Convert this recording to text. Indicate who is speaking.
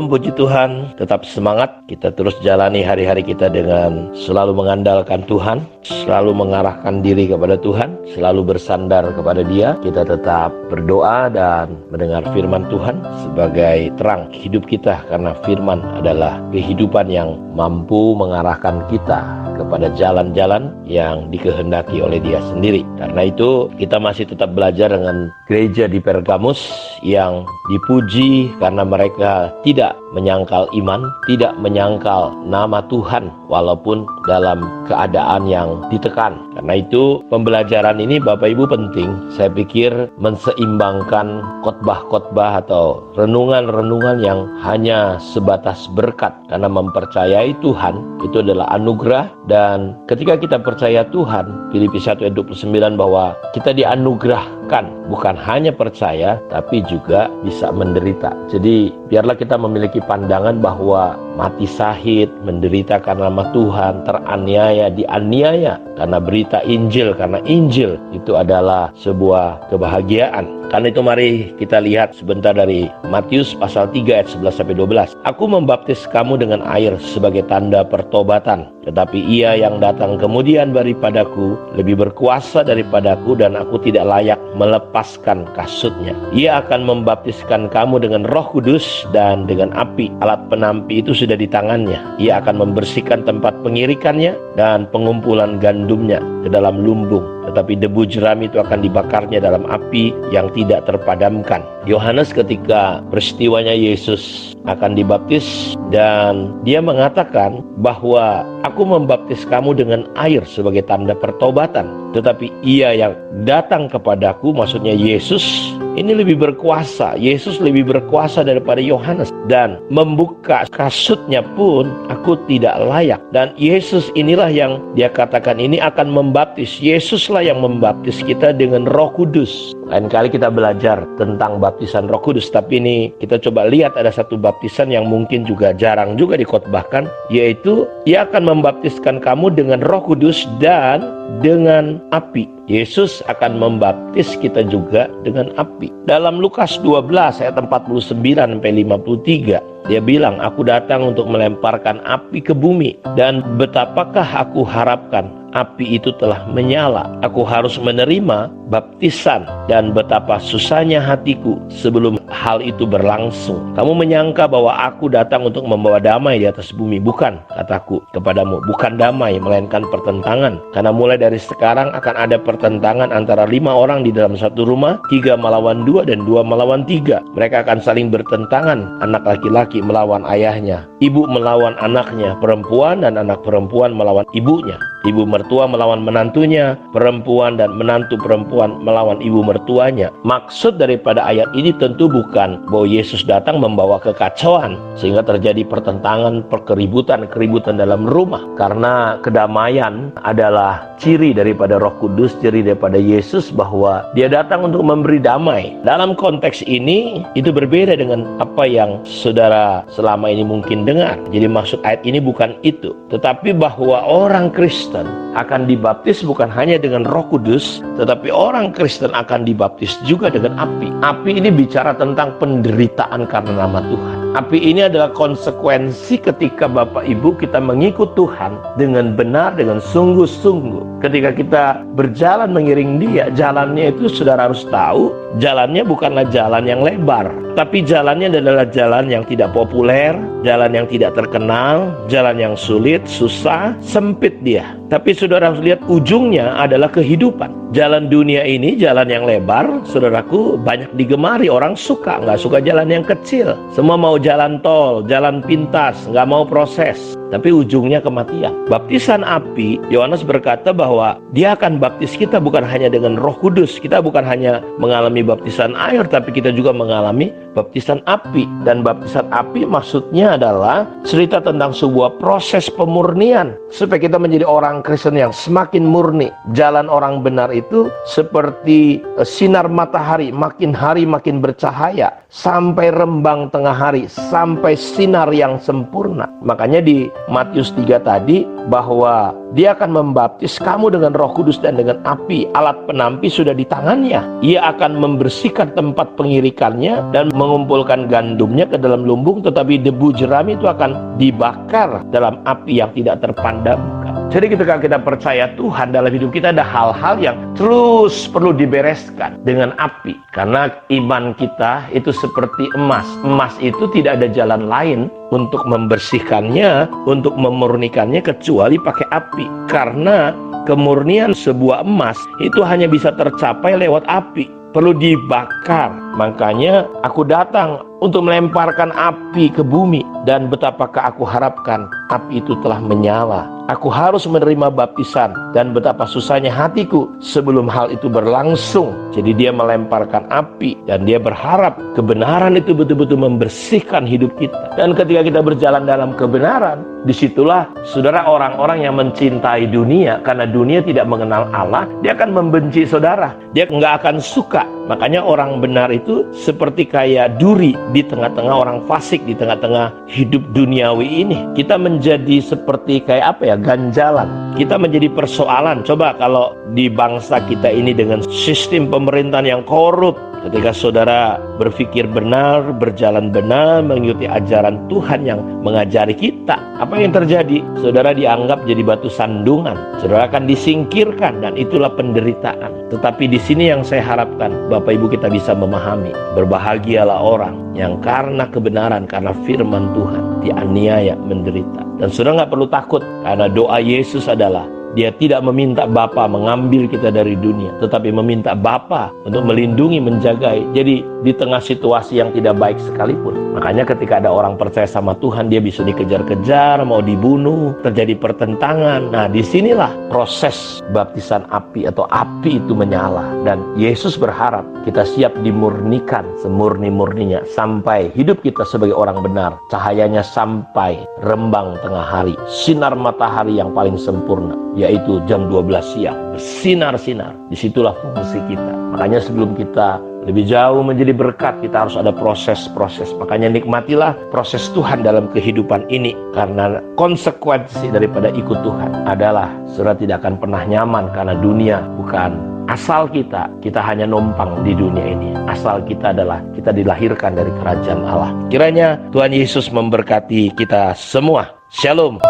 Speaker 1: Shalom, puji Tuhan. Tetap semangat, kita terus jalani hari-hari kita dengan selalu mengandalkan Tuhan, selalu mengarahkan diri kepada Tuhan, selalu bersandar kepada Dia. Kita tetap berdoa dan mendengar firman Tuhan sebagai terang hidup kita, karena firman adalah kehidupan yang mampu mengarahkan kita kepada jalan-jalan yang dikehendaki oleh Dia sendiri. Karena itu kita masih tetap belajar dengan gereja di Pergamus yang dipuji karena mereka tidak menyangkal iman, tidak menyangkal nama Tuhan walaupun dalam keadaan yang ditekan. Karena itu pembelajaran ini Bapak Ibu penting. Saya pikir menseimbangkan khotbah-khotbah atau renungan-renungan yang hanya sebatas berkat, karena mempercayai Tuhan itu adalah anugerah. Dan ketika kita percaya Tuhan, Filipi 1 ayat 29, bahwa kita dianugerahkan bukan hanya percaya tapi juga bisa menderita. Jadi biarlah kita memiliki pandangan bahwa mati syahid, menderita karena nama Tuhan, teraniaya, dianiaya karena berita Injil, karena Injil itu adalah sebuah kebahagiaan. Karena itu mari kita lihat sebentar dari Matius pasal 3 ayat 11-12. Aku membaptis kamu dengan air sebagai tanda pertobatan, tetapi Ia yang datang kemudian daripadaku lebih berkuasa daripadaku, dan aku tidak layak melepaskan kasutnya. Ia akan membaptiskan kamu dengan Roh Kudus dan dengan api. Alat penampi itu sudah di tangannya. Ia akan membersihkan tempat pengirikannya dan pengumpulan gandumnya ke dalam lumbung, tetapi debu jerami itu akan dibakarnya dalam api yang tidak terpadamkan. Yohanes ketika peristiwanya Yesus akan dibaptis, dan dia mengatakan bahwa aku membaptis kamu dengan air sebagai tanda pertobatan, tetapi Ia yang datang kepadaku, maksudnya Yesus, ini lebih berkuasa. Yesus lebih berkuasa daripada Yohanes, dan membuka kasutnya pun aku tidak layak. Dan Yesus inilah yang dia katakan ini akan membaptis. Yesuslah yang membaptis kita dengan Roh Kudus. Lain kali kita belajar tentang baptisan Roh Kudus, tapi ini kita coba lihat ada satu baptisan yang mungkin juga jarang juga dikhotbahkan, yaitu Ia akan membaptiskan kamu dengan Roh Kudus dan dengan api. Yesus akan membaptis kita juga dengan api. Dalam Lukas 12 ayat 49-53, dia bilang, aku datang untuk melemparkan api ke bumi, dan betapakah aku harapkan api itu telah menyala. Aku harus menerima baptisan, dan betapa susahnya hatiku sebelum hal itu berlangsung. Kamu menyangka bahwa aku datang untuk membawa damai di atas bumi. Bukan, kataku kepadamu, bukan damai, melainkan pertentangan. Karena mulai dari sekarang akan ada pertentangan antara 5 orang di dalam satu rumah, 3 melawan 2 dan 2 melawan 3. Mereka akan saling bertentangan, anak laki-laki melawan ayahnya, ibu melawan anaknya perempuan, dan anak perempuan melawan ibunya. Ibu mertua melawan menantunya, perempuan dan menantu perempuan melawan ibu mertuanya. Maksud daripada ayat ini tentu bukan bahwa Yesus datang membawa kekacauan sehingga terjadi pertentangan, keributan dalam rumah. Karena kedamaian adalah ciri daripada Roh Kudus, ciri daripada Yesus, bahwa Dia datang untuk memberi damai. Dalam konteks ini itu berbeda dengan apa yang saudara selama ini mungkin dengar. Jadi maksud ayat ini bukan itu, tetapi bahwa orang Kristen akan dibaptis bukan hanya dengan Roh Kudus, tetapi orang Kristen akan dibaptis juga dengan api. Api ini bicara tentang penderitaan karena nama Tuhan. Api ini adalah konsekuensi ketika Bapak Ibu kita mengikut Tuhan dengan benar, dengan sungguh-sungguh. Ketika kita berjalan mengiring Dia, jalannya itu saudara harus tahu, jalannya bukanlah jalan yang lebar, tapi jalannya adalah jalan yang tidak populer, jalan yang tidak terkenal, jalan yang sulit, susah, sempit dia. Tapi saudara harus lihat ujungnya adalah kehidupan. Jalan dunia ini, jalan yang lebar, saudaraku, banyak digemari. Orang suka, nggak suka jalan yang kecil. Semua mau jalan tol, jalan pintas, nggak mau proses. Tapi ujungnya kematian. Baptisan api, Yohanes berkata bahwa Dia akan baptis kita bukan hanya dengan Roh Kudus. Kita bukan hanya mengalami baptisan air, tapi kita juga mengalami baptisan api. Dan baptisan api maksudnya adalah cerita tentang sebuah proses pemurnian, supaya kita menjadi orang Kristen yang semakin murni. Jalan orang benar itu seperti sinar matahari, makin hari makin bercahaya, sampai rembang tengah hari, sampai sinar yang sempurna. Makanya di Matius 3 tadi, bahwa dia akan membaptis kamu dengan Roh Kudus dan dengan api. Alat penampi sudah di tangannya. Ia akan membersihkan tempat pengirikannya dan mengumpulkan gandumnya ke dalam lumbung, tetapi debu jerami itu akan dibakar dalam api yang tidak terpadamkan. Jadi ketika kita percaya Tuhan, dalam hidup kita ada hal-hal yang terus perlu dibereskan dengan api. Karena iman kita itu seperti emas. Emas itu tidak ada jalan lain untuk membersihkannya, untuk memurnikannya kecuali pakai api. Karena kemurnian sebuah emas itu hanya bisa tercapai lewat api. Perlu dibakar. Makanya aku datang untuk melemparkan api ke bumi. Dan betapakah aku harapkan api itu telah menyala. Aku harus menerima baptisan. Dan betapa susahnya hatiku sebelum hal itu berlangsung. Jadi dia melemparkan api. Dan dia berharap kebenaran itu betul-betul membersihkan hidup kita. Dan ketika kita berjalan dalam kebenaran, disitulah saudara, orang-orang yang mencintai dunia, karena dunia tidak mengenal Allah, dia akan membenci saudara. Dia nggak akan suka. Makanya orang benar itu seperti kayak duri di tengah-tengah orang fasik, di tengah-tengah hidup duniawi ini. Kita menjadi seperti kayak apa ya, ganjalan. Kita menjadi persoalan. Coba kalau di bangsa kita ini dengan sistem pemerintahan yang korup, ketika saudara berpikir benar, berjalan benar, mengikuti ajaran Tuhan yang mengajari kita, apa yang terjadi? Saudara dianggap jadi batu sandungan. Saudara akan disingkirkan, dan itulah penderitaan. Tetapi di sini yang saya harapkan Bapak Ibu kita bisa memahami, berbahagialah orang yang karena kebenaran, karena firman Tuhan dianiaya, menderita. Dan saudara nggak perlu takut, karena doa Yesus adalah dia tidak meminta Bapa mengambil kita dari dunia, tetapi meminta Bapa untuk melindungi, menjagai. Jadi di tengah situasi yang tidak baik sekalipun, makanya ketika ada orang percaya sama Tuhan, dia bisa dikejar-kejar, mau dibunuh, terjadi pertentangan. Nah, disinilah proses baptisan api atau api itu menyala. Dan Yesus berharap kita siap dimurnikan semurni-murninya sampai hidup kita sebagai orang benar, cahayanya sampai rembang tengah hari, sinar matahari yang paling sempurna, yaitu jam 12 siang, bersinar-sinar. Disitulah fungsi kita. Makanya sebelum kita lebih jauh menjadi berkat, kita harus ada proses-proses. Makanya nikmatilah proses Tuhan dalam kehidupan ini. Karena konsekuensi daripada ikut Tuhan adalah saudara tidak akan pernah nyaman, karena dunia bukan asal kita. Kita hanya numpang di dunia ini. Asal kita adalah kita dilahirkan dari kerajaan Allah. Kiranya Tuhan Yesus memberkati kita semua. Shalom.